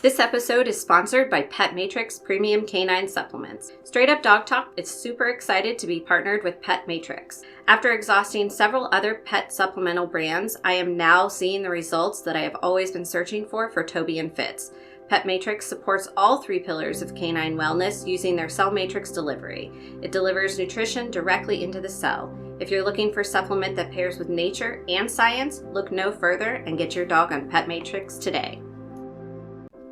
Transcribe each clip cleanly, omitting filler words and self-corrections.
This episode is sponsored by Pet Matrix Premium Canine Supplements. Straight Up Dog Talk is super excited to be partnered with Pet Matrix. After exhausting several other pet supplemental brands, I am now seeing the results that I have always been searching for Toby and Fitz. Pet Matrix supports all three pillars of canine wellness using their cell matrix delivery. It delivers nutrition directly into the cell. If you're looking for a supplement that pairs with nature and science, look no further and get your dog on Pet Matrix today.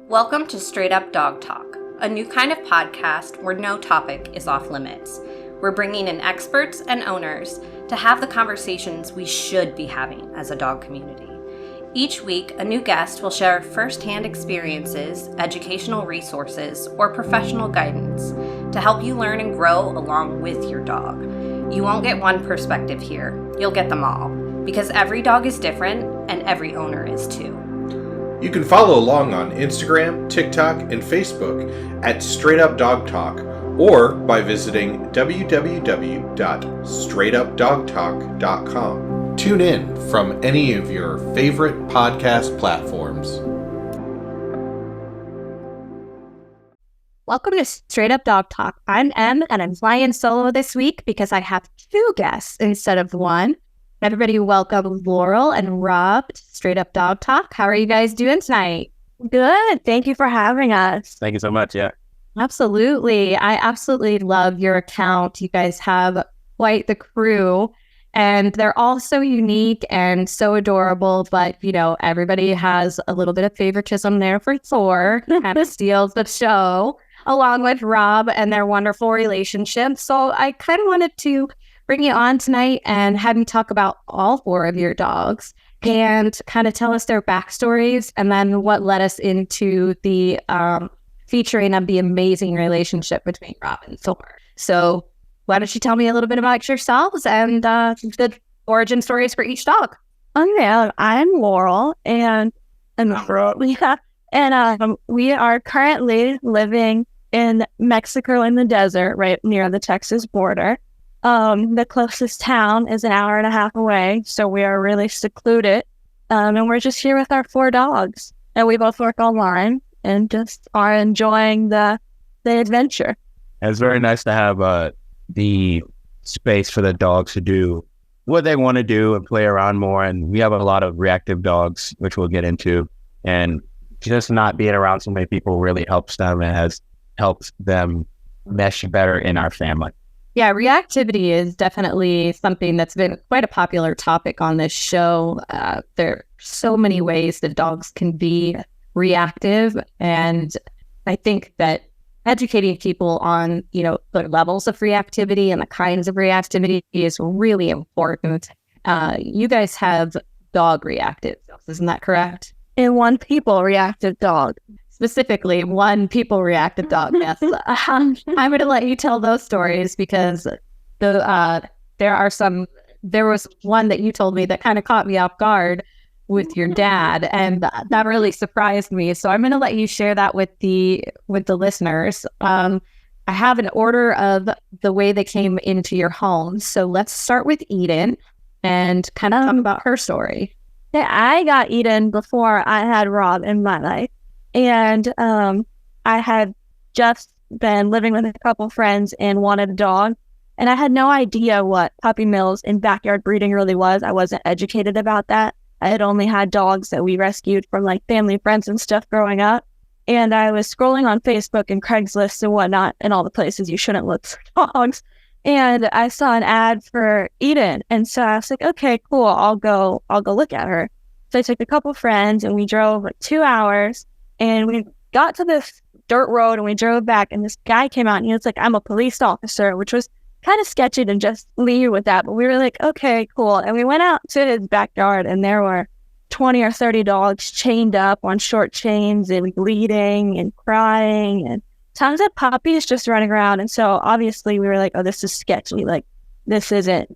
Welcome to Straight Up Dog Talk, a new kind of podcast where no topic is off limits. We're bringing in experts and owners to have the conversations we should be having as a dog community. Each week, a new guest will share firsthand experiences, educational resources, or professional guidance to help you learn and grow along with your dog. You won't get one perspective here, you'll get them all, because every dog is different and every owner is too. You can follow along on Instagram, TikTok, and Facebook at Straight Up Dog Talk, or by visiting www.straightupdogtalk.com. Tune in from any of your favorite podcast platforms. Welcome to Straight Up Dog Talk. I'm Em, and I'm flying solo this week because I have two guests instead of one. Everybody welcome Laurel and Rob to Straight Up Dog Talk. How are you guys doing tonight? Good. Thank you for having us. Thank you so much. Yeah. Absolutely. I absolutely love your account. You guys have quite the crew, and they're all so unique and so adorable. But, you know, everybody has a little bit of favoritism there for Thor, kind of steals the show, along with Rob and their wonderful relationship. So I kind of wanted to bring you on tonight and have you talk about all four of your dogs and kind of tell us their backstories and then what led us into the featuring of the amazing relationship between Rob and Thor. So why don't you tell me a little bit about yourselves and the origin stories for each dog? Okay, I'm Laurel and we are currently living in Mexico in the desert, right near the Texas border. The closest town is an hour and a half away, so we are really secluded. And we're just here with our four dogs. And we both work online and just are enjoying the adventure. And it's very nice to have the space for the dogs to do what they want to do and play around more. And we have a lot of reactive dogs, which we'll get into. And just not being around so many people really helps them and has helped them mesh better in our family. Yeah, reactivity is definitely something that's been quite a popular topic on this show. There are so many ways that dogs can be reactive, and I think that educating people on, you know, the levels of reactivity and the kinds of reactivity is really important. You guys have dog reactive dogs, isn't that correct? And one people reactive dog. Specifically, one people reactive dog. Yes, I'm going to let you tell those stories because there was one that you told me that kind of caught me off guard with your dad, and that really surprised me. So I'm going to let you share that with the listeners. I have an order of the way they came into your home. So let's start with Eden and kind of talk about her story. Yeah, I got Eden before I had Rob in my life. And I had just been living with a couple friends and wanted a dog. And I had no idea what puppy mills and backyard breeding really was. I wasn't educated about that. I had only had dogs that we rescued from like family friends and stuff growing up. And I was scrolling on Facebook and Craigslist and whatnot and all the places you shouldn't look for dogs. And I saw an ad for Eden. And so I was like, okay, cool. I'll go look at her. So I took a couple friends and we drove like 2 hours. And we got to this dirt road and we drove back and this guy came out and he was like, I'm a police officer, which was kind of sketchy to just leave with that. But we were like, okay, cool. And we went out to his backyard and there were 20 or 30 dogs chained up on short chains and bleeding and crying and tons of puppies just running around. And so obviously we were like, oh, this is sketchy. Like this isn't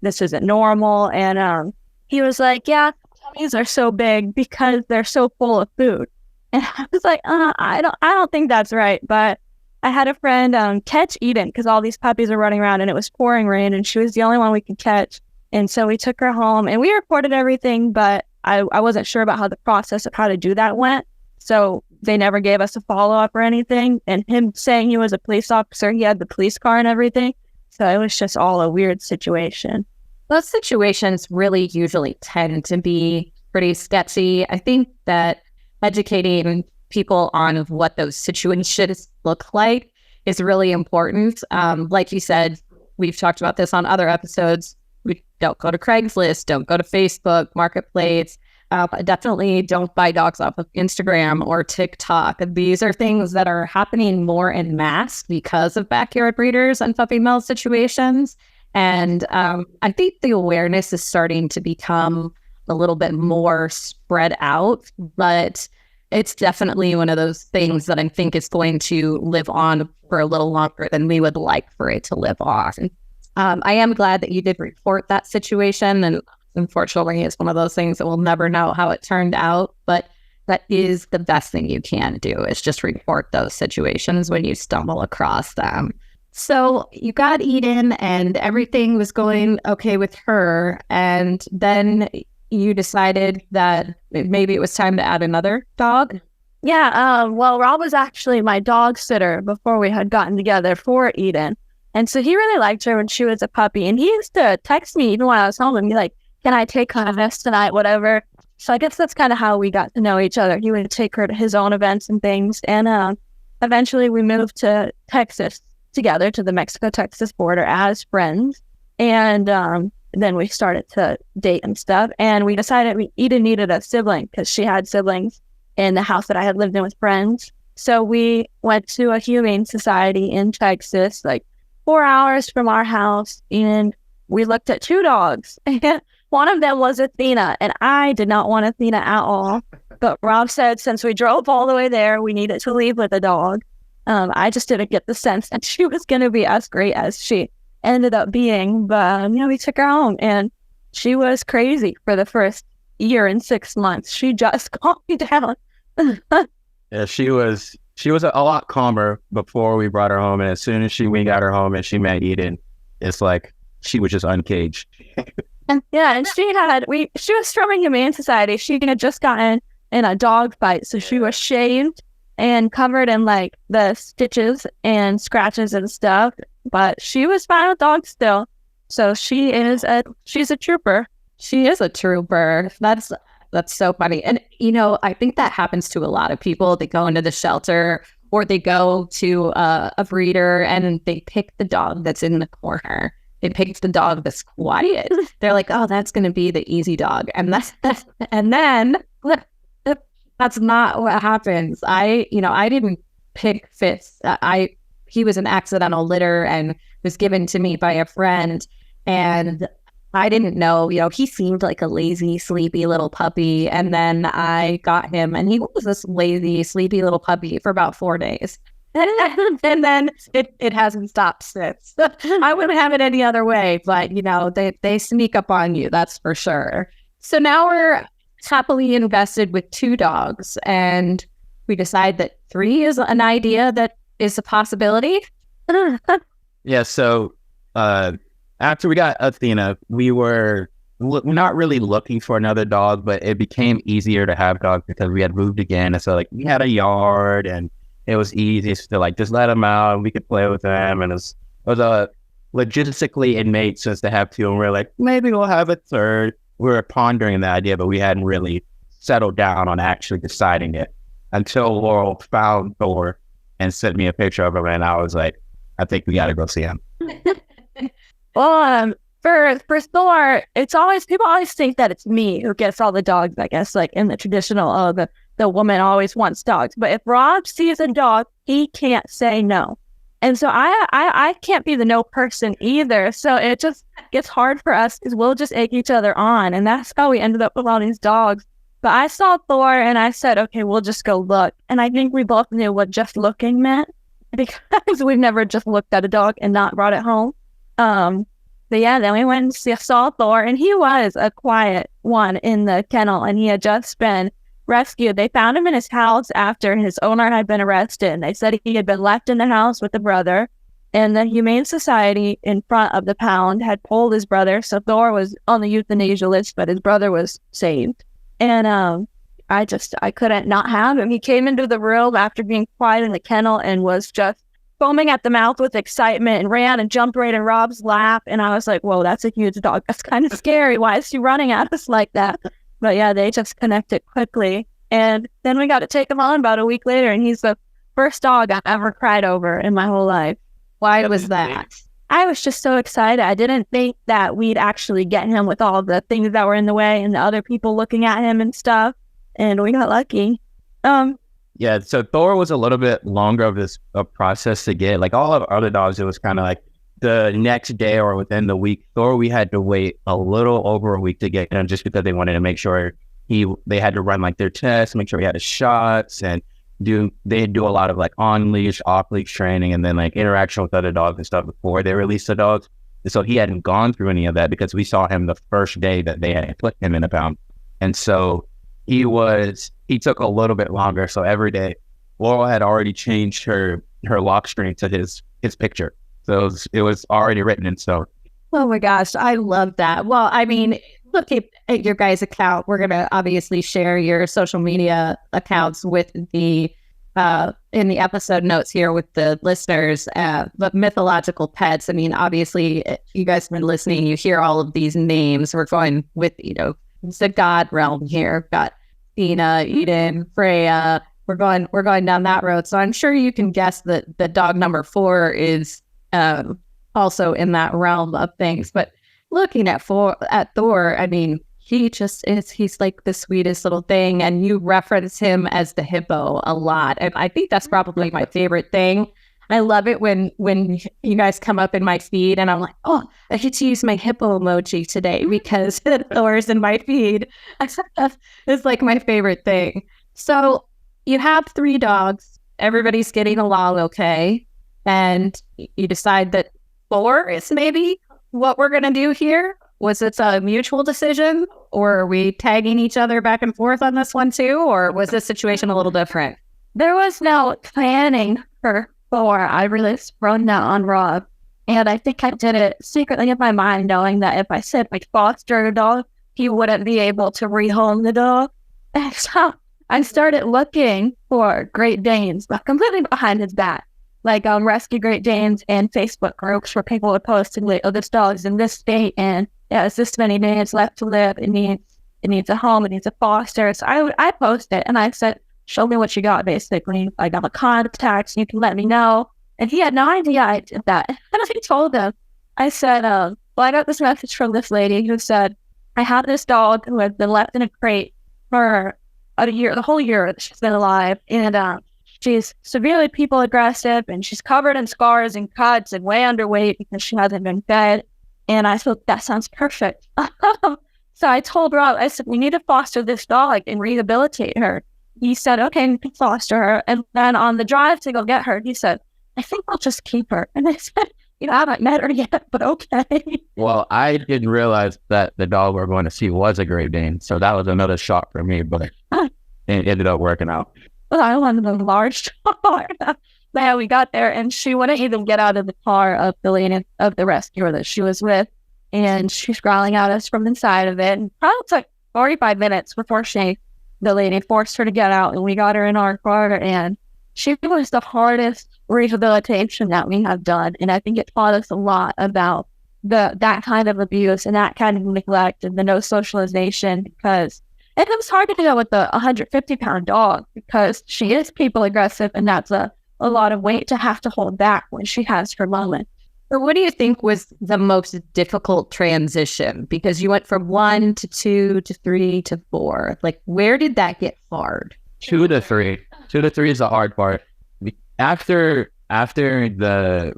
normal. And he was like, yeah, puppies are so big because they're so full of food. And I was like, I don't think that's right. But I had a friend catch Eden because all these puppies were running around and it was pouring rain and she was the only one we could catch. And so we took her home and we reported everything, but I wasn't sure about how the process of how to do that went. So they never gave us a follow-up or anything. And him saying he was a police officer, he had the police car and everything. So it was just all a weird situation. Those situations really usually tend to be pretty sketchy. I think that educating people on what those situations look like is really important. Like you said, we've talked about this on other episodes. We don't go to Craigslist, don't go to Facebook, Marketplace. Definitely don't buy dogs off of Instagram or TikTok. These are things that are happening more en masse because of backyard breeders and puppy mill situations. And I think the awareness is starting to become a little bit more spread out, but it's definitely one of those things that I think is going to live on for a little longer than we would like for it to live on. I am glad that you did report that situation, and unfortunately, it's one of those things that we'll never know how it turned out, but that is the best thing you can do, is just report those situations when you stumble across them. So you got Eden and everything was going okay with her, and then you decided that maybe it was time to add another dog? Yeah, well, Rob was actually my dog sitter before we had gotten together for Eden. And so he really liked her when she was a puppy. And he used to text me even when I was home and be like, can I take her to this tonight, whatever. So I guess that's kind of how we got to know each other. He would take her to his own events and things. And eventually we moved to Texas together, to the Mexico-Texas border as friends. And then we started to date and stuff. And we decided Eden needed a sibling because she had siblings in the house that I had lived in with friends. So we went to a humane society in Texas, like 4 hours from our house, and we looked at 2 dogs. And one of them was Athena, and I did not want Athena at all. But Rob said since we drove all the way there, we needed to leave with a dog. I just didn't get the sense that she was going to be as great as she ended up being. But, we took her home, and she was crazy for the first year and 6 months. She just calmed me down. Yeah, she was a lot calmer before we brought her home, and as soon as we got her home and she met Eden, it's like she was just uncaged. And she was from a humane society. She had just gotten in a dog fight, so she was shaved and covered in like the stitches and scratches and stuff. But she was fine with dogs still. So she's a trooper. She is a trooper. That's so funny. And, I think that happens to a lot of people. They go into the shelter or they go to a breeder and they pick the dog that's in the corner. They picked the dog that's quiet. They're like, oh, that's going to be the easy dog. And then that's not what happens. I didn't pick Fitz. He was an accidental litter and was given to me by a friend. And I didn't know, he seemed like a lazy, sleepy little puppy. And then I got him and he was this lazy, sleepy little puppy for about 4 days. And then it hasn't stopped since. I wouldn't have it any other way, but they sneak up on you, that's for sure. So now we're happily invested with 2 dogs, and we decide that 3 is an idea that is a possibility. Yeah. So after we got Athena, we were not really looking for another dog, but it became easier to have dogs because we had moved again, and so we had a yard and it was easy to just let them out and we could play with them. And it was logistically it made sense to have 2. And we're like, maybe we'll have a 3rd. We were pondering the idea, but we hadn't really settled down on actually deciding it until Laurel found Thor and sent me a picture of him. And I was like, I think we got to go see him. Well, for Thor, people always think that it's me who gets all the dogs, I guess, like in the traditional, the woman always wants dogs. But if Rob sees a dog, he can't say no. And so I can't be the no person either. So it just gets hard for us because we'll just egg each other on. And that's how we ended up with all these dogs. But I saw Thor and I said, okay, we'll just go look. And I think we both knew what just looking meant because we've never just looked at a dog and not brought it home. But yeah, then we went and saw Thor, and he was a quiet one in the kennel, and he had just been rescued. They found him in his house after his owner had been arrested, and they said he had been left in the house with the brother, and the Humane Society in front of the pound had pulled his brother, so Thor was on the euthanasia list, but his brother was saved. And I couldn't not have him. He came into the room after being quiet in the kennel and was just foaming at the mouth with excitement and ran and jumped right in Rob's lap. And I was like, whoa, that's a huge dog. That's kind of scary. Why is he running at us like that? But yeah, they just connected quickly. And then we got to take him on about a week later, and he's the first dog I've ever cried over in my whole life. Why was that? I was just so excited. I didn't think that we'd actually get him with all the things that were in the way and the other people looking at him and stuff. And we got lucky. Yeah, so Thor was a little bit longer of a process to get. Like all of our other dogs, it was kind of like the next day or within the week. Thor, we had to wait a little over a week to get him just because they wanted to make sure they had to run like their tests, make sure he had his shots, and they do a lot of like on leash, off leash training, and then like interaction with other dogs and stuff before they release the dogs. And so he hadn't gone through any of that because we saw him the first day that they had put him in a pound. And so he took a little bit longer. So every day, Laurel had already changed her lock screen to his picture. So it was already written in stone. Oh my gosh, I love that. Well, I mean, look at your guys' account. We're going to obviously share your social media accounts with the in the episode notes here with the listeners. But mythological pets, I mean, obviously, you guys have been listening. You hear all of these names. We're going with, the God realm here. We've got Athena, Eden, Freya. We're going down that road. So I'm sure you can guess that the dog number 4 is also in that realm of things. But looking at Thor, I mean, he's like the sweetest little thing. And you reference him as the hippo a lot. And I think that's probably my favorite thing. I love it when you guys come up in my feed and I'm like, oh, I get to use my hippo emoji today because Thor's in my feed. It's like my favorite thing. So you have 3 dogs. Everybody's getting along okay. And you decide that 4 is maybe what we're going to do here. Was it a mutual decision, or are we tagging each other back and forth on this one too? Or was this situation a little different? There was no planning for 4. I really sprung that on Rob. And I think I did it secretly in my mind, knowing that if I said we foster a dog, he wouldn't be able to rehome the dog. And so I started looking for Great Danes, but completely behind his back. Like rescue Great Danes and Facebook groups where people would post and like, oh, this dog's in this state and it's this many days left to live. It needs a home. It needs a foster. So I posted and I said, show me what you got, basically. I got my contacts. You can let me know. And he had no idea I did that. And I told him, I said, well, I got this message from this lady who said, I have this dog who has been left in a crate for a year, the whole year that she's been alive. And she's severely people aggressive and she's covered in scars and cuts and way underweight because she hasn't been fed. And I thought, that sounds perfect. So I told Rob, I said, we need to foster this dog and rehabilitate her. He said, okay, we can foster her. And then on the drive to go get her, he said, I think I'll just keep her. And I said, I haven't met her yet, but okay. Well, I didn't realize that the dog we're going to see was a Great Dane. So that was another shock for me, but it ended up working out. Well, I wanted a large dog. But yeah, we got there and she wouldn't even get out of the car of the lady of the rescuer that she was with. And she's growling at us from inside of it. And probably took 45 minutes before the lady forced her to get out, and we got her in our car. And she was the hardest rehabilitation that we have done. And I think it taught us a lot about that kind of abuse and that kind of neglect and the no socialization, because it was hard to deal with a 150-pound dog because she is people aggressive, and that's a lot of weight to have to hold back when she has her moment. So what do you think was the most difficult transition? Because you went from 1 to 2 to 3 to 4. Like, where did that get hard? 2 to 3. 2 to 3 is the hard part. After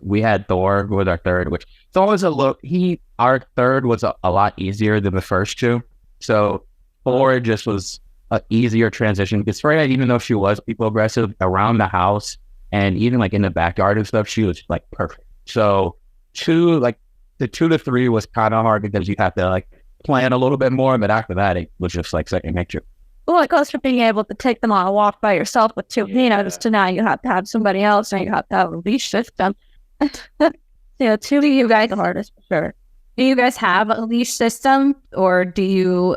we had Thor, who was our third, which Thor was our third was a lot easier than the first 2. So 4 just was an easier transition because Freya, even though she was people aggressive around the house and even like in the backyard and stuff, she was like perfect. So the 2 to 3 was kind of hard because you have to like plan a little bit more, but after that it was just like second nature. Well, it goes from being able to take them on a walk by yourself with 2 peanuts to now you have to have somebody else and you have to have a leash system. 2 of you guys the hardest for sure. Do you guys have a leash system, or do you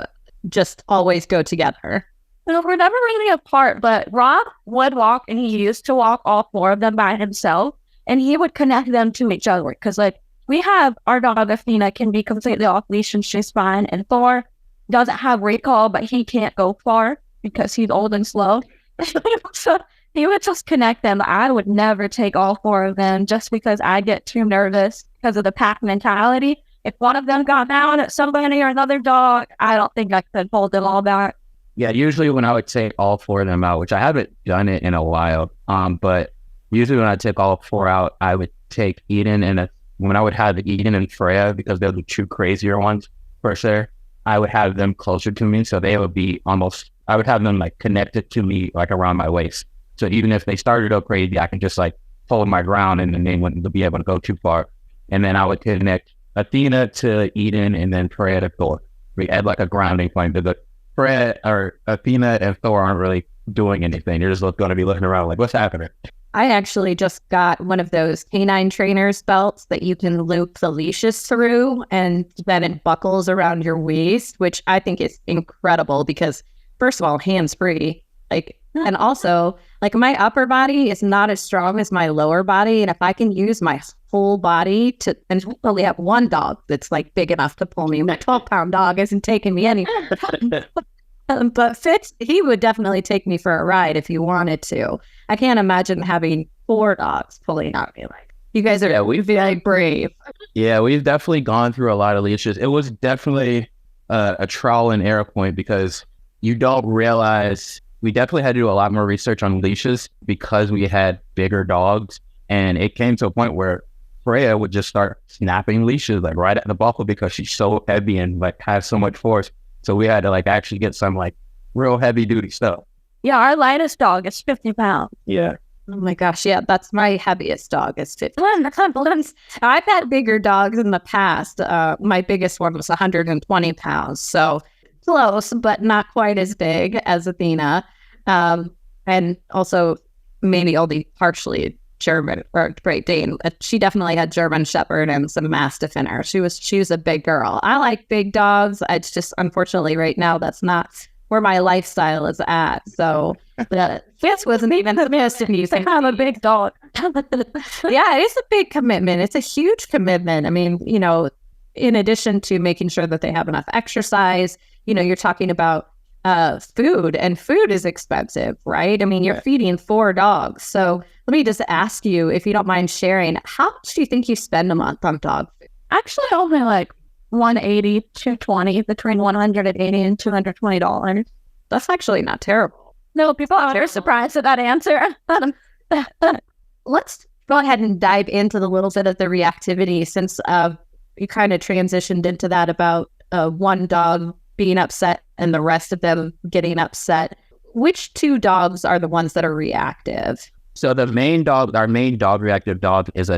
just always go together? No, we're never really apart, but Rob would walk, and he used to walk all 4 of them by himself, and he would connect them to each other. Because, like, we have our dog, Athena, can be completely off leash and she's fine, and Thor doesn't have recall, but he can't go far because he's old and slow. So he would just connect them. I would never take all 4 of them just because I get too nervous because of the pack mentality. If one of them got down at somebody or another dog, I don't think I could hold them all back. Yeah, usually when I would take all 4 of them out, which I haven't done it in a while, but usually when I take all 4 out, I would take Eden, and when I would have Eden and Freya, because they're the 2 crazier ones for sure, I would have them closer to me, so they would be I would have them like connected to me, like around my waist. So even if they started to go crazy, I can just like hold my ground, and then they wouldn't be able to go too far. And then I would connect Athena to Eden, and then Freya to Thor. We had like a grounding point. The Freya or Athena and Thor aren't really doing anything. You're just going to be looking around like, what's happening? I actually just got one of those canine trainers belts that you can loop the leashes through, and then it buckles around your waist, which I think is incredible because, first of all, hands-free. Like, and also, like, my upper body is not as strong as my lower body, and if I can use my whole body and we only have one dog that's like big enough to pull me. My 12-pound dog isn't taking me anywhere. But Fitz, he would definitely take me for a ride if he wanted to. I can't imagine having 4 dogs pulling on me. Like, you guys are very brave. Yeah, we've definitely gone through a lot of leashes. It was definitely a trial and error point because you don't realize we definitely had to do a lot more research on leashes because we had bigger dogs, and it came to a point where Freya would just start snapping leashes like right at the buckle because she's so heavy and like has so much force. So we had to like actually get some like real heavy duty stuff. Yeah, our lightest dog is 50 pounds. Yeah. Oh my gosh, yeah, that's my heaviest dog is 50. I've had bigger dogs in the past. My biggest one was 120 pounds, so close, but not quite as big as Athena. And also maybe only partially German or Great Dane. She definitely had German Shepherd and some Mastiff in her. She was a big girl. I like big dogs. It's just, unfortunately, right now, that's not where my lifestyle is at. So Fitz wasn't even supposed to be saying, I'm a big dog. Yeah, it is a big commitment. It's a huge commitment. I mean, you know, in addition to making sure that they have enough exercise, you know, you're talking about food, and food is expensive, right? I mean, you're feeding 4 dogs. So let me just ask you, if you don't mind sharing, how much do you think you spend a month on dog food? Actually, only like $180, $220, between $180 and $220. That's actually not terrible. No, people are surprised at that answer. Let's go ahead and dive into the little bit of the reactivity, since you kind of transitioned into that about one dog being upset and the rest of them getting upset. Which 2 dogs are the ones that are reactive? So our main dog reactive dog is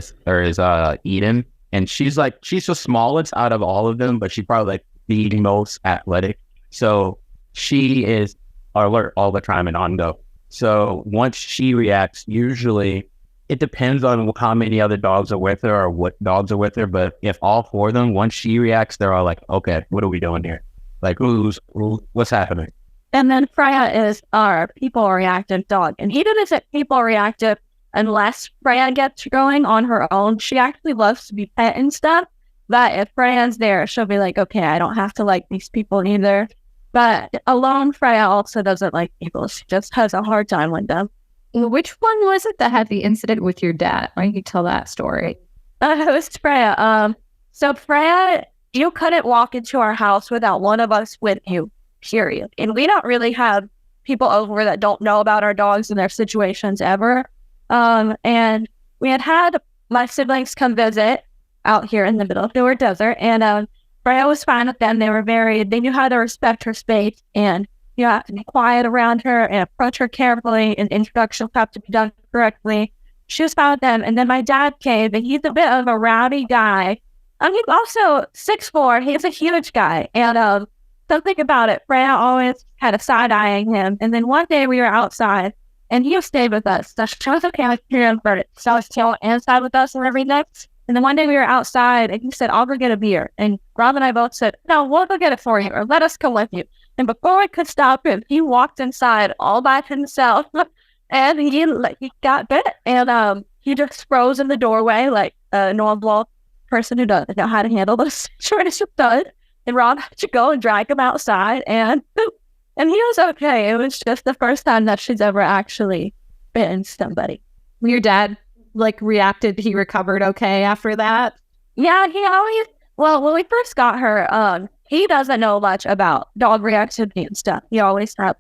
Eden, and she's the smallest out of all of them, but she's probably like the most athletic. So she is alert all the time and on go. So once she reacts, usually it depends on how many other dogs are with her or what dogs are with her. But if all 4 of them, once she reacts, they're all like, okay, what are we doing here? Like, what's happening? And then Freya is our people reactive dog. And Eden isn't people reactive unless Freya gets going on her own. She actually loves to be pet and stuff. But if Freya's there, she'll be like, okay, I don't have to like these people either. But alone, Freya also doesn't like people. She just has a hard time with them. Which one was it that had the incident with your dad? Why don't you tell that story? It was Freya. So Freya, you couldn't walk into our house without one of us with you, period. And we don't really have people over that don't know about our dogs and their situations ever. And we had my siblings come visit out here in the middle of nowhere desert. And Freya was fine with them. They knew how to respect her space. And you have to be quiet around her and approach her carefully. And introductions have to be done correctly. She was fine with them. And then my dad came, and he's a bit of a rowdy guy. He's also 6'4". He's a huge guy. And something about it, Freya always kind of side-eyeing him. And then one day we were outside, and he stayed with us. So she was okay with him, but so I was chilling inside with us and everything. And then one day we were outside, and he said, I'll go get a beer. And Rob and I both said, no, we'll go get it for you, or let us come with you. And before I could stop him, he walked inside all by himself, and he got bit, and he just froze in the doorway like a normal person who doesn't know how to handle those situations does. And Rob had to go and drag him outside, and he was okay. It was just the first time that she's ever actually bitten somebody. Your dad reacted, he recovered okay after that? Yeah, he always, well, when we first got her, he doesn't know much about dog reactivity and stuff. He always had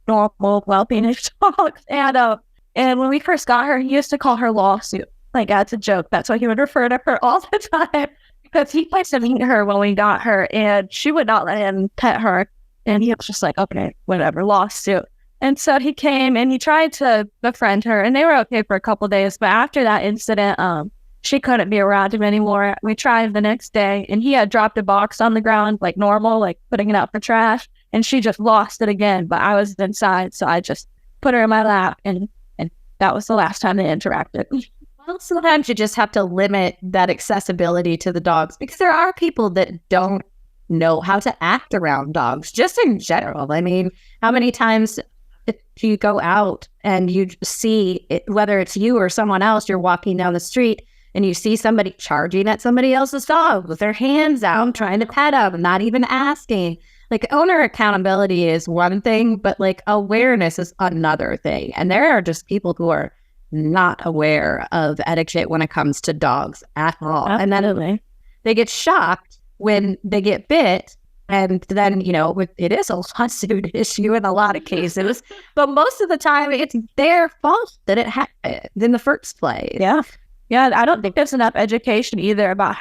normal, well-behaved dogs. And when we first got her, he used to call her Lawsuit. That's a joke. That's what he would refer to her all the time, because he placed to meet her when we got her, and she would not let him pet her. And he was just like, okay, whatever, Lawsuit. And so he came and he tried to befriend her, and they were okay for a couple of days. But after that incident, she couldn't be around him anymore. We tried the next day, and he had dropped a box on the ground like normal, like putting it out for trash, and she just lost it again. But I was inside, so I just put her in my lap, and that was the last time they interacted. Well, sometimes you just have to limit that accessibility to the dogs, because there are people that don't know how to act around dogs, just in general. I mean, how many times do you go out and you see it, whether it's you or someone else, you're walking down the street and you see somebody charging at somebody else's dog with their hands out, trying to pet them, not even asking. Owner accountability is one thing, but awareness is another thing. And there are just people who are not aware of etiquette when it comes to dogs at all. Absolutely. And then they get shocked when they get bit. And then, it is a lawsuit issue in a lot of cases, but most of the time it's their fault that it happened in the first place. Yeah. Yeah. I don't think there's enough education either about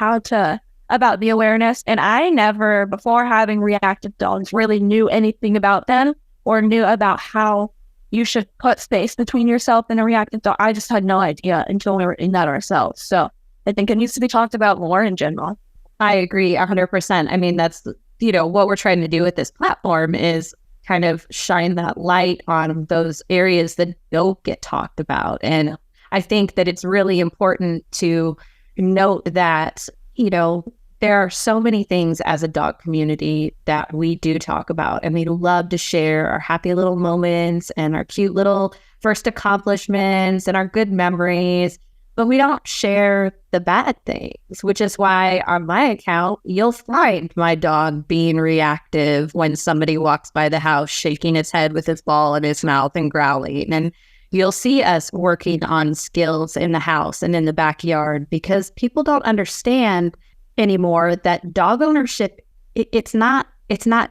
about the awareness. And I never, before having reactive dogs, really knew anything about them or knew about how you should put space between yourself and a reactive dog. I just had no idea until we were in that ourselves. So I think it needs to be talked about more in general. I agree 100%. I mean, that's, what we're trying to do with this platform is kind of shine that light on those areas that don't get talked about. And I think that it's really important to note that, there are so many things as a dog community that we do talk about, and we love to share our happy little moments and our cute little first accomplishments and our good memories, but we don't share the bad things, which is why on my account, you'll find my dog being reactive when somebody walks by the house, shaking his head with his ball in his mouth and growling. And you'll see us working on skills in the house and in the backyard, because people don't understand anymore that dog ownership, it's not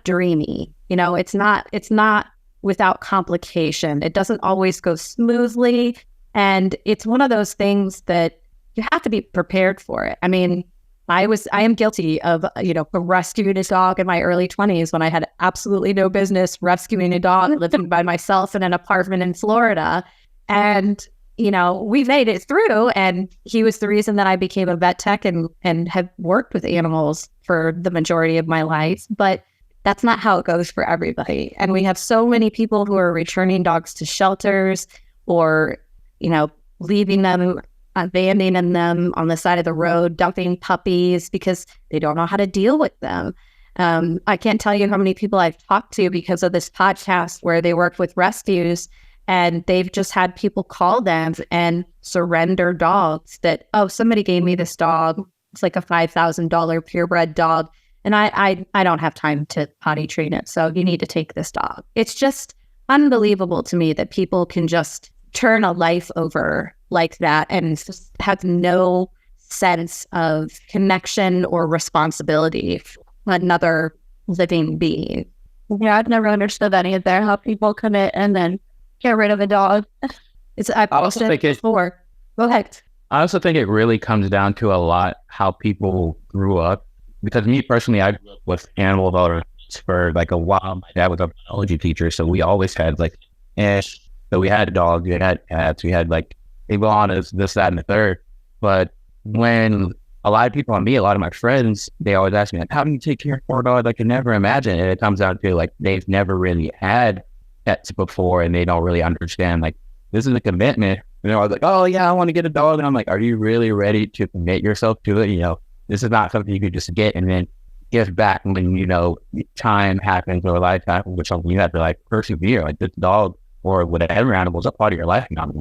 dreamy. It's not without complication. It doesn't always go smoothly. And it's one of those things that you have to be prepared for it. I mean, I am guilty of, rescuing a dog in my early 20s when I had absolutely no business rescuing a dog, living by myself in an apartment in Florida. And, we made it through, and he was the reason that I became a vet tech and have worked with animals for the majority of my life. But that's not how it goes for everybody. And we have so many people who are returning dogs to shelters or, leaving them, abandoning them on the side of the road, dumping puppies because they don't know how to deal with them. I can't tell you how many people I've talked to because of this podcast where they work with rescues, and they've just had people call them and surrender dogs that, oh, somebody gave me this dog. It's like a $5,000 purebred dog, and I don't have time to potty train it, so you need to take this dog. It's just unbelievable to me that people can just turn a life over like that and just have no sense of connection or responsibility for another living being. Yeah, I've never understood that either, how people commit and then get rid of a dog. I've also said it before. Go ahead. I also think it really comes down to a lot how people grew up. Because me personally, I grew up with animal owners for a while. My dad was a biology teacher, so we always had fish. So we had dogs, we had cats, we had iguanas, this, that, and the third. But when a lot of my friends, they always ask me, how do you take care of 4 dogs? I can never imagine. And it comes down to they've never really had pets before, and they don't really understand this is a commitment. And they're always like, oh yeah, I want to get a dog. And I'm like, are you really ready to commit yourself to it? This is not something you could just get and then give back when, time happens or life happens with something. You have to like persevere. Like this dog or whatever animal is a part of your life now.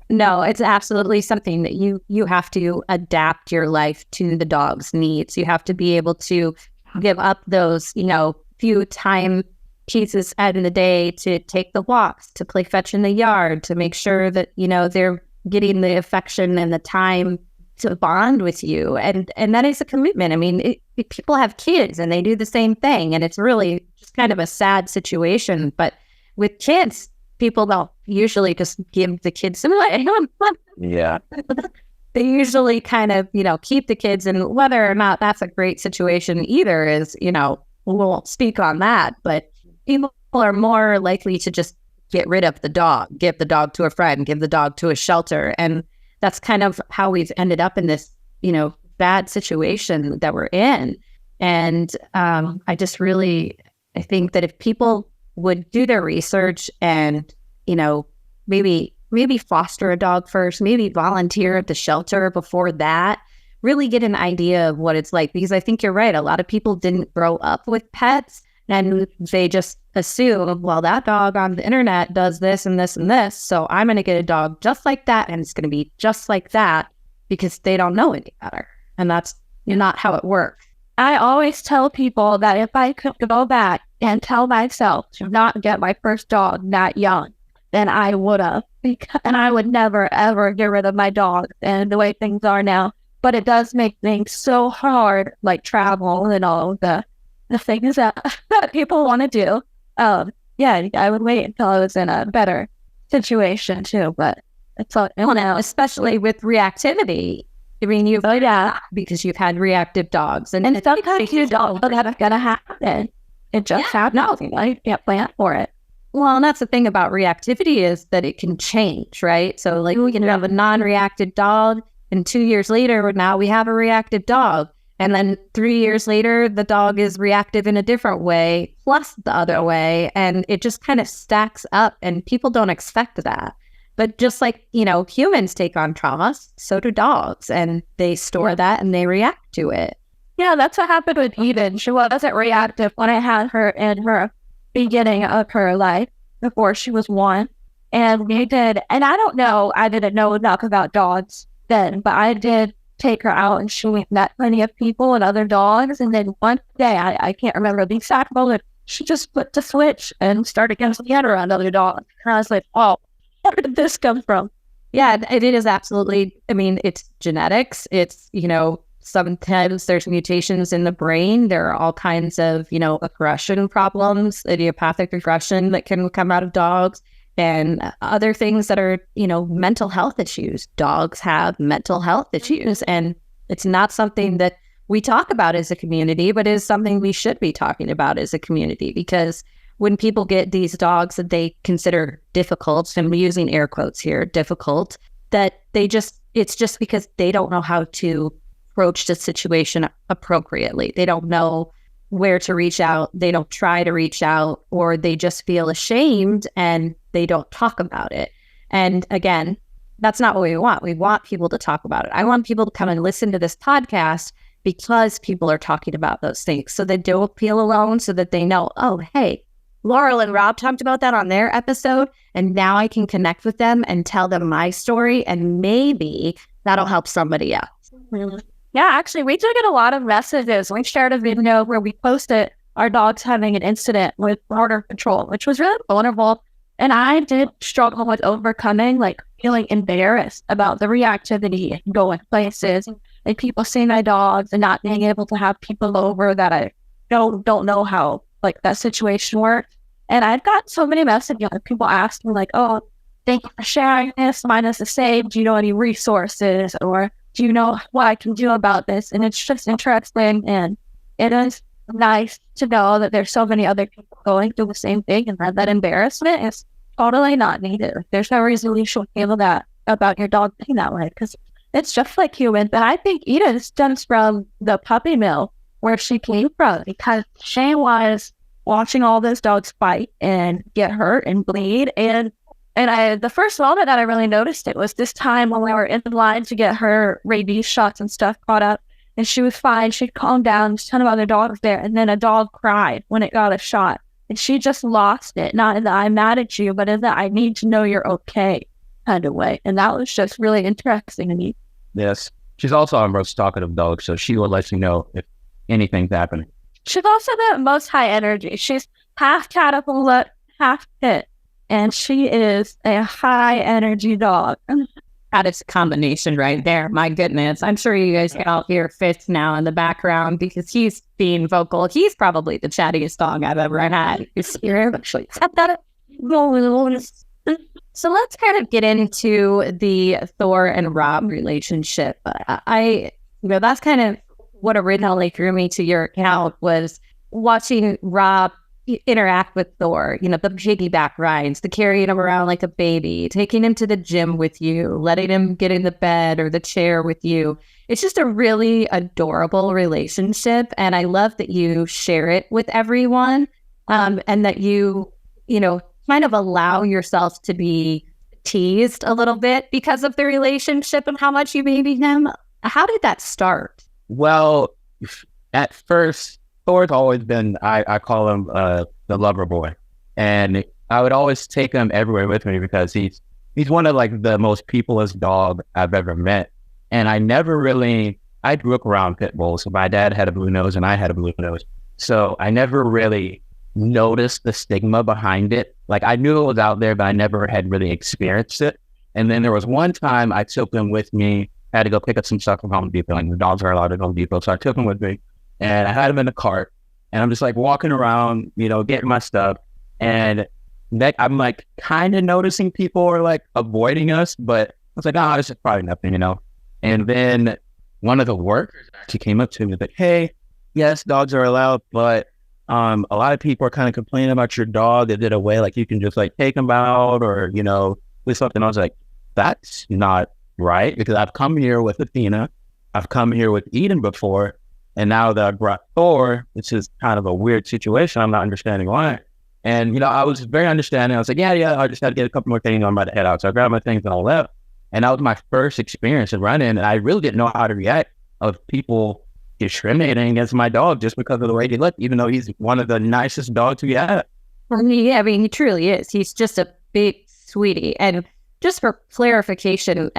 No, it's absolutely something that you have to adapt your life to the dog's needs. You have to be able to give up those, few time pieces out of the day to take the walks, to play fetch in the yard, to make sure that, they're getting the affection and the time to bond with you. And that is a commitment. I mean, people have kids and they do the same thing. And it's really just kind of a sad situation. But with kids, people don't usually just give the kids away. Yeah. They usually kind of, keep the kids, and whether or not that's a great situation either is, we won't speak on that, but people are more likely to just get rid of the dog, give the dog to a friend, give the dog to a shelter. And that's kind of how we've ended up in this, bad situation that we're in. And I think that if people would do their research and, maybe foster a dog first, maybe volunteer at the shelter before that, really get an idea of what it's like. Because I think you're right. A lot of people didn't grow up with pets and they just assume, well, that dog on the internet does this and this and this, so I'm going to get a dog just like that and it's going to be just like that, because they don't know any better. And that's not how it works. I always tell people that if I could go back and tell myself to not get my first dog that young, then I would have. And I would never, ever get rid of my dog and the way things are now. But it does make things so hard, like travel and all the things that people want to do. I would wait until I was in a better situation too. But it's all now, especially with reactivity. I mean, because you've had reactive dogs, and sometimes you don't know that's gonna happen. It just happens. You can't plan for it. Well, and that's the thing about reactivity, is that it can change, right? So like we can have a non-reactive dog, and 2 years later, now we have a reactive dog. And then 3 years later, the dog is reactive in a different way, plus the other way. And it just kind of stacks up, and people don't expect that. But just like, humans take on trauma, so do dogs, and they store that and they react to it. Yeah, that's what happened with Eden. She wasn't reactive when I had her in her beginning of her life before she was 1. And we did, and I don't know, I didn't know enough about dogs then, but I did take her out and she met plenty of people and other dogs. And then one day, I can't remember the exact moment, she just flipped the switch and started getting together around other dogs. And I was like, oh, where did this come from? Yeah, it is absolutely, I mean, it's genetics. It's, sometimes there's mutations in the brain. There are all kinds of, aggression problems, idiopathic aggression that can come out of dogs, and other things that are, mental health issues. Dogs have mental health issues, and it's not something that we talk about as a community, but is something we should be talking about as a community, because when people get these dogs that they consider difficult, and I'm using air quotes here, difficult, that it's just because they don't know how to approach the situation appropriately. They don't know where to reach out. They don't try to reach out, or they just feel ashamed and they don't talk about it. And again, that's not what we want. We want people to talk about it. I want people to come and listen to this podcast because people are talking about those things, so they don't feel alone, so that they know, oh, hey, Laurel and Rob talked about that on their episode, and now I can connect with them and tell them my story, and maybe that'll help somebody else. Yeah, actually, we do get a lot of messages. We shared a video where we posted our dogs having an incident with border patrol, which was really vulnerable. And I did struggle with overcoming, like feeling embarrassed about the reactivity and going places, and people seeing my dogs and not being able to have people over that I don't know how like that situation worked. And I've got so many messages, people asking like, oh, thank you for sharing this. Mine is the same. Do you know any resources, or do you know what I can do about this? And it's just interesting. And it is nice to know that there's so many other people going through the same thing, and that embarrassment is totally not needed. There's no reason you should feel that about your dog being that way, because it's just like human. But I think Eden stems from the puppy mill where she came from, because she was watching all those dogs fight and get hurt and bleed. And the first moment that I really noticed it was this time when we were in line to get her rabies shots and stuff caught up. and she was fine. She'd calmed down. There's a ton of other dogs there. And then a dog cried when it got a shot. And she just lost it. Not in the I'm mad at you, but in the I need to know you're okay kind of way. And that was just really interesting to me. Yes. She's also our most talkative dog, so she will let you know if anything's happening. She's also the most high energy. She's half caterpillar, half pit. And she is a high energy dog. That is a combination right there. My goodness. I'm sure you guys can all hear Fitz now in the background because he's being vocal. He's probably the chattiest dog I've ever had. So let's kind of get into the Thor and Rob relationship. That's kind of what originally drew me to your account was watching Rob interact with Thor, the piggyback rides, the carrying him around like a baby, taking him to the gym with you, letting him get in the bed or the chair with you. It's just a really adorable relationship. And I love that you share it with everyone, and that you kind of allow yourself to be teased a little bit because of the relationship and how much you baby him. How did that start? Well, at first, Thor's always been, I call him the lover boy. And I would always take him everywhere with me because he's one of like the most peoplest dog I've ever met. And I grew up around pit bulls. So my dad had a blue nose and I had a blue nose. So I never really noticed the stigma behind it. Like I knew it was out there, but I never had really experienced it. And then there was one time I took him with me. I had to go pick up some stuff from Home Depot, and the dogs are allowed to go Home Depot. So I took him with me. And I had him in the cart, and I'm just like walking around, getting my stuff. And I'm like kind of noticing people are like avoiding us, but I was like, this is probably nothing, And then one of the workers actually came up to me and was like, hey, yes, dogs are allowed, but a lot of people are kind of complaining about your dog. Is it a way like you can just like take them out or, with something? I was like, that's not right, because I've come here with Athena. I've come here with Eden before. And now that I brought Thor, it's just kind of a weird situation. I'm not understanding why. And, I was very understanding. I was like, yeah, I just had to get a couple more things. I'm about to head out. So I grabbed my things and I left. And that was my first experience in running. And I really didn't know how to react of people discriminating against my dog just because of the way he looked, even though he's one of the nicest dogs we have. Yeah, he truly is. He's just a big sweetie. And just for clarification,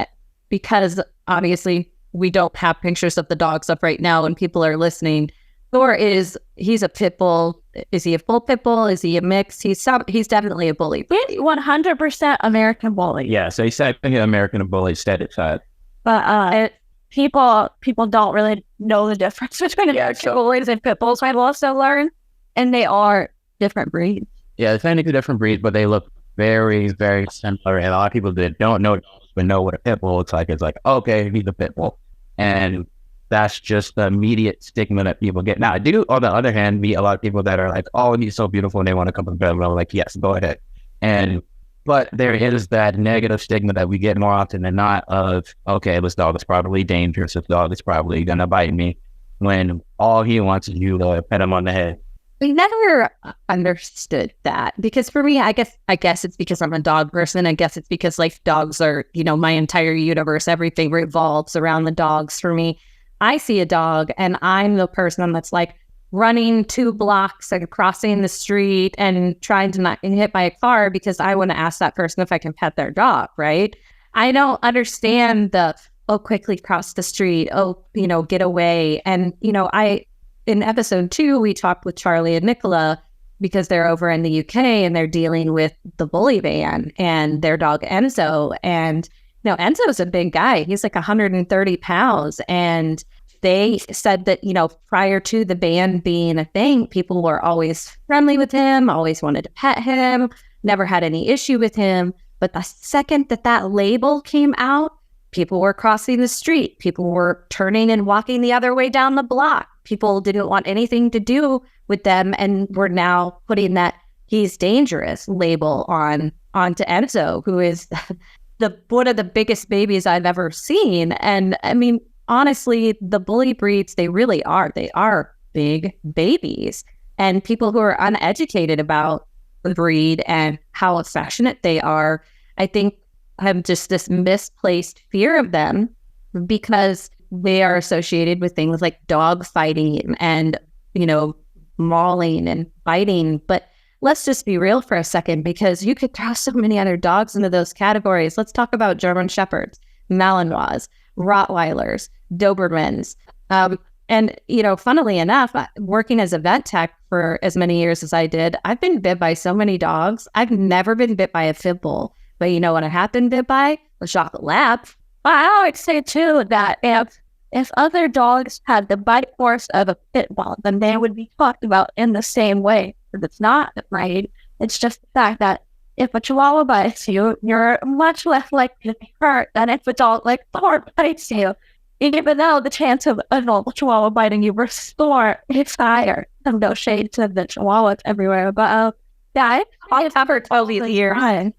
because obviously we don't have pictures of the dogs up right now when people are listening, Thor he's a pit bull. Is he a full pit bull? Is he a mix? He's definitely a bully. 100% American bully. Yeah, so he's an American bully steady side. But people don't really know the difference between American bullies and pit bulls. I've also learned, and they are different breeds. Yeah, they're technically different breeds, but they look very, very similar. And a lot of people that don't know dogs but know what a pit bull looks like. It's like, okay, he's a pit bull. And that's just the immediate stigma that people get. Now, I do, on the other hand, meet a lot of people that are like, oh, he's so beautiful, and they want to come to the bed. And I'm like, yes, go ahead. But there is that negative stigma that we get more often than not of, okay, this dog is probably dangerous. This dog is probably going to bite me, when all he wants is you to pet him on the head. I never understood that, because for me, I guess it's because I'm a dog person. I guess it's because like dogs are, my entire universe. Everything revolves around the dogs for me. I see a dog and I'm the person that's like running 2 blocks and crossing the street and trying to not get hit by a car because I want to ask that person if I can pet their dog, right? I don't understand quickly cross the street. Get away. And, in episode 2, we talked with Charlie and Nicola because they're over in the UK and they're dealing with the bully ban and their dog Enzo. And, Enzo's a big guy. He's like 130 pounds. And they said that, prior to the ban being a thing, people were always friendly with him, always wanted to pet him, never had any issue with him. But the second that label came out, people were crossing the street. People were turning and walking the other way down the block. People didn't want anything to do with them, and we're now putting that he's dangerous label onto Enzo, who is one of the biggest babies I've ever seen. And I mean, honestly, the bully breeds, they really are. They are big babies. And people who are uneducated about the breed and how affectionate they are, I think have just this misplaced fear of them, because they are associated with things like dog fighting and, mauling and biting. But let's just be real for a second, because you could throw so many other dogs into those categories. Let's talk about German Shepherds, Malinois, Rottweilers, Dobermans. And, funnily enough, working as a vet tech for as many years as I did, I've been bit by so many dogs. I've never been bit by a pit bull. But you know what I have been bit by? A chocolate lab. I always say, too, that if other dogs had the bite force of a pit bull, then they would be talked about in the same way. Because it's not a breed. It's just the fact that if a Chihuahua bites you, you're much less likely to be hurt than if a dog like Thor bites you. Even though the chance of an old Chihuahua biting you versus Thor is higher. No shade to the Chihuahuas everywhere, but yeah, I've covered all these years. Yeah,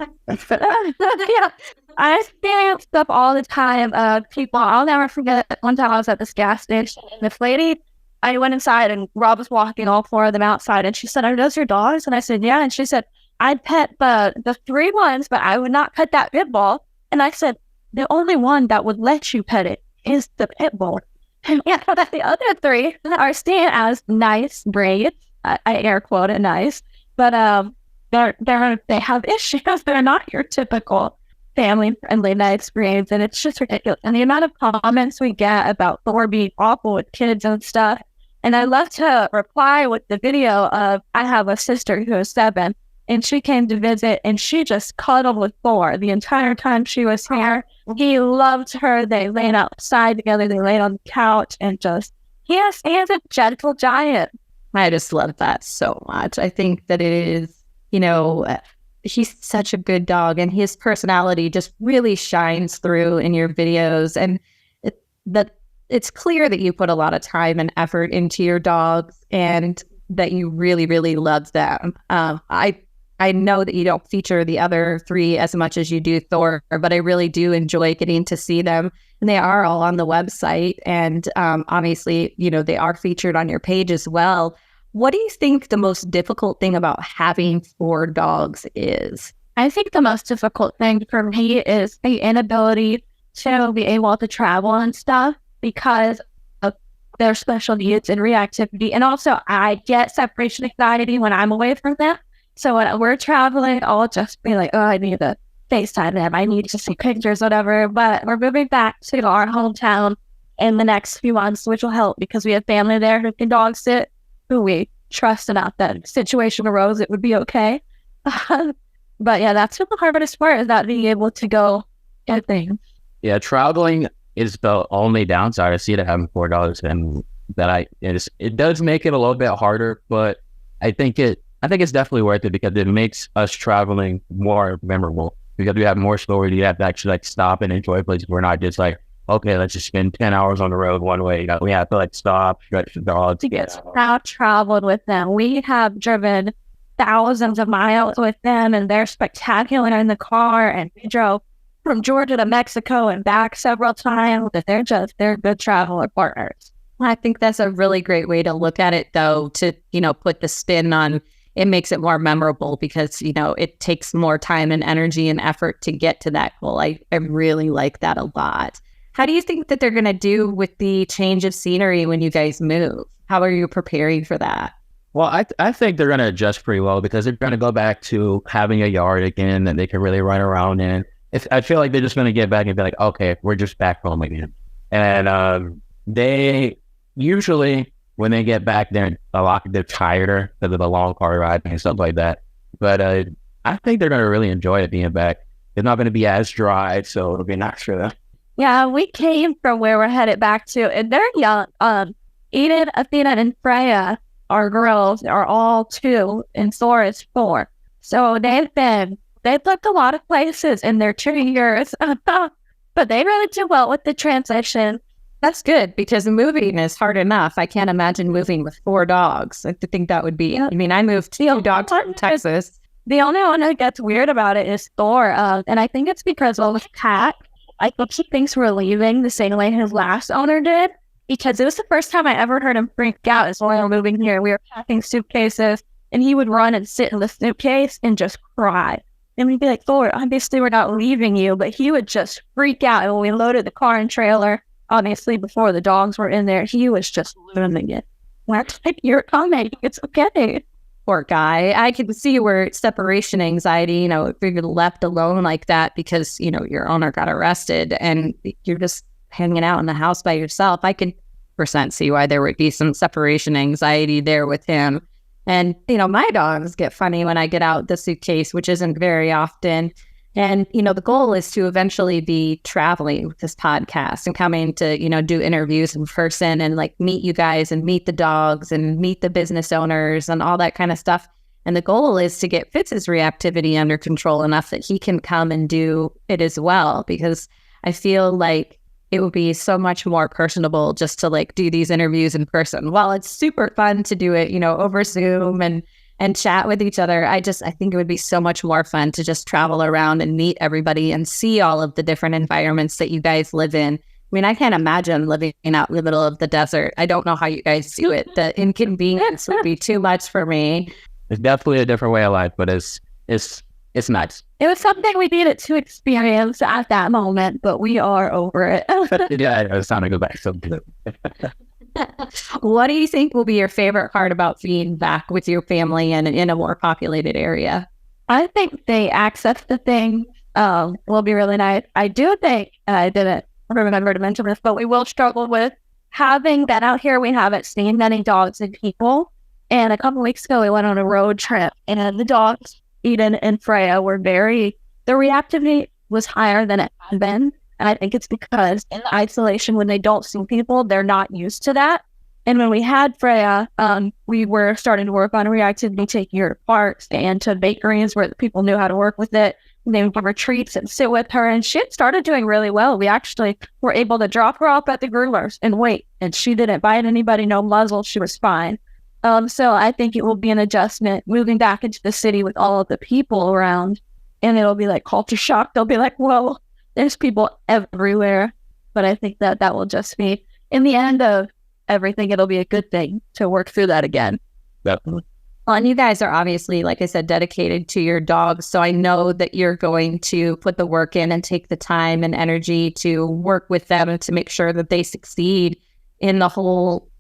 I experience stuff all the time. People, I'll never forget. One time I was at this gas station, and this lady, I went inside, and Rob was walking all four of them outside, and she said, "Are those your dogs?" And I said, "Yeah." And she said, "I'd pet the three ones, but I would not pet that pit bull." And I said, "The only one that would let you pet it is the pit bull." And yeah, that the other three are seen as nice breeds. I air quote it nice, but they have issues. They're not your typical family friendly nice breeds, and it's just ridiculous. And the amount of comments we get about Thor being awful with kids and stuff. And I love to reply with the video of, I have a sister who is 7, and she came to visit, and she just cuddled with Thor the entire time she was here. He loved her. They laid outside together. They laid on the couch, and he's a gentle giant. I just love that so much. I think that it is, he's such a good dog, and his personality just really shines through in your videos. And it's clear that you put a lot of time and effort into your dogs, and that you really, really love them. I know that you don't feature the other 3 as much as you do Thor, but I really do enjoy getting to see them. And they are all on the website. And obviously, they are featured on your page as well. What do you think the most difficult thing about having 4 dogs is? I think the most difficult thing for me is the inability to be able to travel and stuff because of their special needs and reactivity. And also, I get separation anxiety when I'm away from them. So when we're traveling, I'll just be like, oh, I need to FaceTime them. I need to see pictures, whatever. But we're moving back to our hometown in the next few months, which will help because we have family there who can dog sit, who we trust enough that if situation arose, it would be okay. But yeah, that's the hardest part, is not being able to go get things. Yeah, traveling is the only downside I see to having $4, and it does make it a little bit harder, but I think it's definitely worth it because it makes us traveling more memorable because we have more stories. You have to actually stop and enjoy places. We're not just okay, let's just spend 10 hours on the road one way. We have to stop, stretch the dogs. I've traveled with them. We have driven thousands of miles with them, and they're spectacular in the car. And we drove from Georgia to Mexico and back several times. They're good traveler partners. I think that's a really great way to look at it, though, to, put the spin on. It makes it more memorable because, it takes more time and energy and effort to get to that goal. I really like that a lot. How do you think that they're going to do with the change of scenery when you guys move? How are you preparing for that? Well, I think they're going to adjust pretty well because they're going to go back to having a yard again that they can really run around in. I feel like they're just going to get back and be like, okay, we're just back home again. And they usually, when they get back there, they're tireder because of the long car ride and stuff like that. But I think they're going to really enjoy it being back. It's not going to be as dry, so it'll be nice for them. Yeah, we came from where we're headed back to, and they're young. Eden, Athena, and Freya, our girls, are all 2, and Thor is 4. So they've lived a lot of places in their 2 years, but they really do well with the transition. That's good because moving is hard enough. I can't imagine moving with 4 dogs. I think that would be, I moved 2 dogs from Texas. The only one that gets weird about it is Thor. And I think it's because of his cat. I think he thinks we're leaving the same way his last owner did, because it was the first time I ever heard him freak out as we were moving here. We were packing suitcases, and he would run and sit in the suitcase and just cry. And we'd be like, Thor, obviously we're not leaving you, but he would just freak out. And when we loaded the car and trailer, obviously before the dogs were in there, he was just losing it. That's like, you're coming. It's okay. Poor guy. I can see where separation anxiety, if you're left alone like that because, your owner got arrested and you're just hanging out in the house by yourself. I could percent see why there would be some separation anxiety there with him. And, my dogs get funny when I get out the suitcase, which isn't very often. And, the goal is to eventually be traveling with this podcast and coming to, do interviews in person and like meet you guys and meet the dogs and meet the business owners and all that kind of stuff. And the goal is to get Fitz's reactivity under control enough that he can come and do it as well, because I feel like it would be so much more personable just to like do these interviews in person. While it's super fun to do it, over Zoom and chat with each other, I think it would be so much more fun to just travel around and meet everybody and see all of the different environments that you guys live in. I mean, I can't imagine living out in the middle of the desert. I don't know how you guys do it. The inconvenience would be too much for me. It's definitely a different way of life, but it's nice. It was something we needed to experience at that moment, but we are over it. Yeah, it's time to go back. So, what do you think will be your favorite part about being back with your family and in a more populated area? I think the access to things will be really nice. I do think, I didn't remember to mention this, but we will struggle with having been out here. We haven't seen many dogs and people. And a couple weeks ago, we went on a road trip, and the dogs, Eden and Freya, the reactivity was higher than it had been. And I think it's because in the isolation, when they don't see people, they're not used to that. And when we had Freya, we were starting to work on reactivity, taking her to parks and to bakeries where the people knew how to work with it. And they would give her treats and sit with her. And she had started doing really well. We actually were able to drop her off at the groomers and wait. And she didn't bite anybody, no muzzle. She was fine. So I think it will be an adjustment moving back into the city with all of the people around. And it'll be like culture shock. They'll be like, whoa, there's people everywhere. But I think that will just be, in the end of everything, it'll be a good thing to work through that again. Definitely. Well, and you guys are obviously, like I said, dedicated to your dogs. So I know that you're going to put the work in and take the time and energy to work with them and to make sure that they succeed in the whole,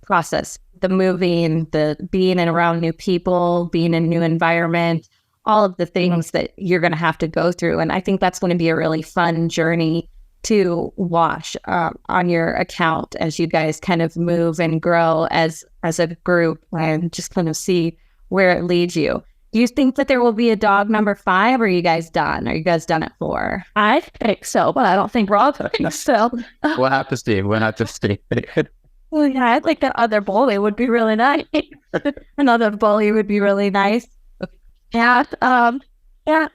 process. The moving, the being and around new people, being in a new environment, all of the things that you're going to have to go through. And I think that's going to be a really fun journey to watch on your account as you guys kind of move and grow as a group and just kind of see where it leads you. Do you think that there will be a dog number 5, or are you guys done? Are you guys done at 4? I think so, but I don't think Rob thinks so. We'll have to see. Well, yeah, I think that other bully would be really nice. Another bully would be really nice. Yeah,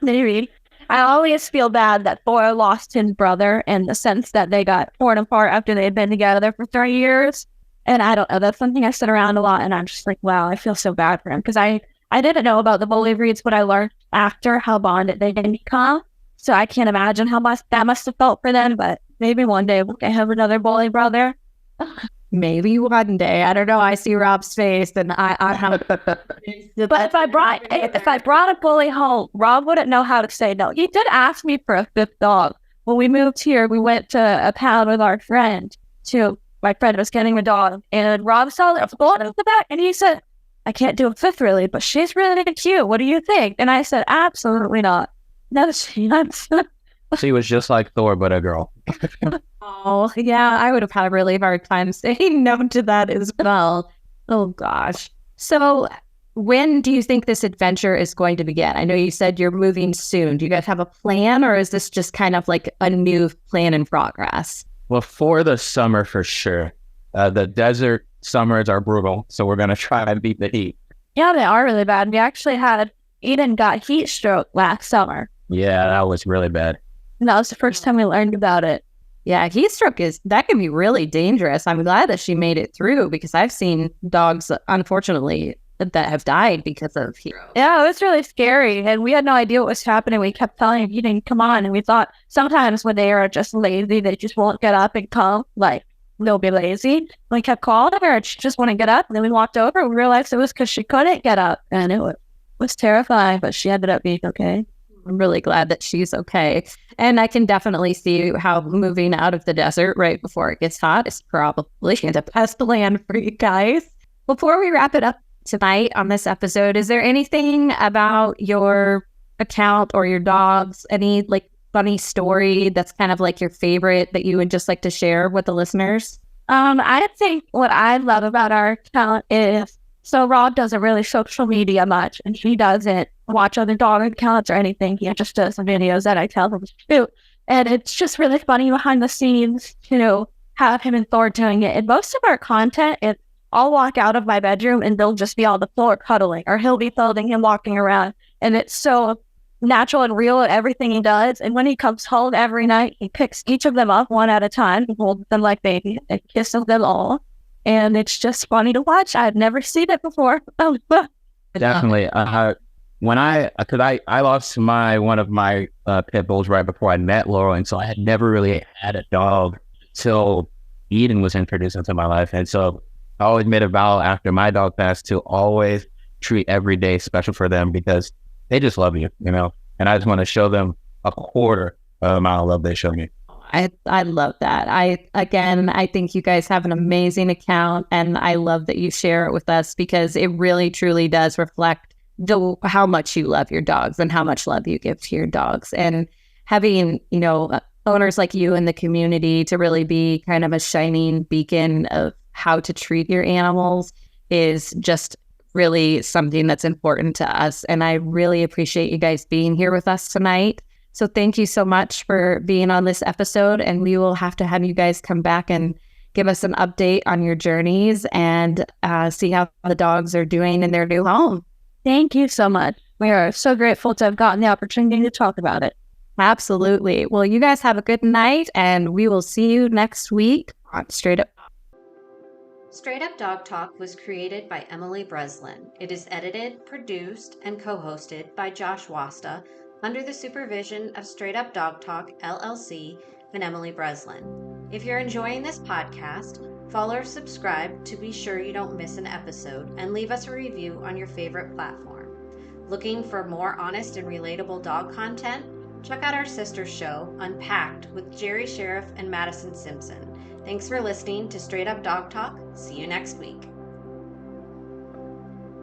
maybe. I always feel bad that Thor lost his brother in the sense that they got torn apart after they had been together for 3 years. And I don't know, that's something I sit around a lot, and I'm just like, wow, I feel so bad for him. Because I didn't know about the bully breeds, but I learned after how bonded they did become. So I can't imagine how much that must have felt for them, but maybe one day we'll have another bully brother. Maybe one day. I don't know. I see Rob's face, and I have. But if I brought a bully home, Rob wouldn't know how to say no. He did ask me for a 5th dog. When we moved here, we went to a pound with our friend. My friend was getting a dog, and Rob saw the bullet in the back, and he said, "I can't do a 5th really, but she's really cute. What do you think?" And I said, "Absolutely not. No chance." She was just like Thor, but a girl. Oh, yeah, I would have had a really hard time saying no to that as well. Oh, gosh. So when do you think this adventure is going to begin? I know you said you're moving soon. Do you guys have a plan, or is this just kind of like a new plan in progress? Well, for the summer, for sure. The desert summers are brutal, so we're going to try and beat the heat. Yeah, they are really bad. We actually had Eden got heat stroke last summer. Yeah, that was really bad. And that was the first time we learned about it. Yeah, heat stroke that can be really dangerous. I'm glad that she made it through, because I've seen dogs, unfortunately, that have died because of heat stroke. Yeah, it was really scary. And we had no idea what was happening. We kept telling Eden, come on. And we thought sometimes when they are just lazy, they just won't get up and come. Like, they'll be lazy. We kept calling her and she just wouldn't get up. And then we walked over and we realized it was because she couldn't get up. And it was terrifying, but she ended up being okay. I'm really glad that she's okay. And I can definitely see how moving out of the desert right before it gets hot is probably the best plan for you guys. Before we wrap it up tonight on this episode, is there anything about your account or your dogs, any like funny story that's kind of like your favorite that you would just like to share with the listeners? I think what I love about our account is, so Rob doesn't really social media much, and he doesn't watch other dog accounts or anything. He just does the videos that I tell him to do. And it's just really funny behind the scenes, have him and Thor doing it. And most of our content is, I'll walk out of my bedroom and they'll just be on the floor cuddling, or he'll be holding him walking around. And it's so natural and real at everything he does. And when he comes home every night, he picks each of them up one at a time and holds them like babies and kisses them all. And it's just funny to watch. I've never seen it before. Definitely. Because I lost one of my pit bulls right before I met Laurel, and so I had never really had a dog till Eden was introduced into my life. And so I always made a vow after my dog passed to always treat every day special for them, because they just love you, and I just want to show them a quarter of the amount of love they show me. I love that. I think you guys have an amazing account, and I love that you share it with us, because it really truly does reflect how much you love your dogs and how much love you give to your dogs. And having, owners like you in the community to really be kind of a shining beacon of how to treat your animals is just really something that's important to us. And I really appreciate you guys being here with us tonight. So thank you so much for being on this episode, and we will have to have you guys come back and give us an update on your journeys and see how the dogs are doing in their new home. Thank you so much. We are so grateful to have gotten the opportunity to talk about it. Absolutely. Well, you guys have a good night, and we will see you next week on Straight Up. Straight Up Dog Talk was created by Emily Breslin. It is edited, produced, and co-hosted by Josh Wasta under the supervision of Straight Up Dog Talk, LLC, and Emily Breslin. If you're enjoying this podcast, follow or subscribe to be sure you don't miss an episode, and leave us a review on your favorite platform. Looking for more honest and relatable dog content? Check out our sister show, Unpacked, with Jerry Sheriff and Madison Simpson. Thanks for listening to Straight Up Dog Talk. See you next week.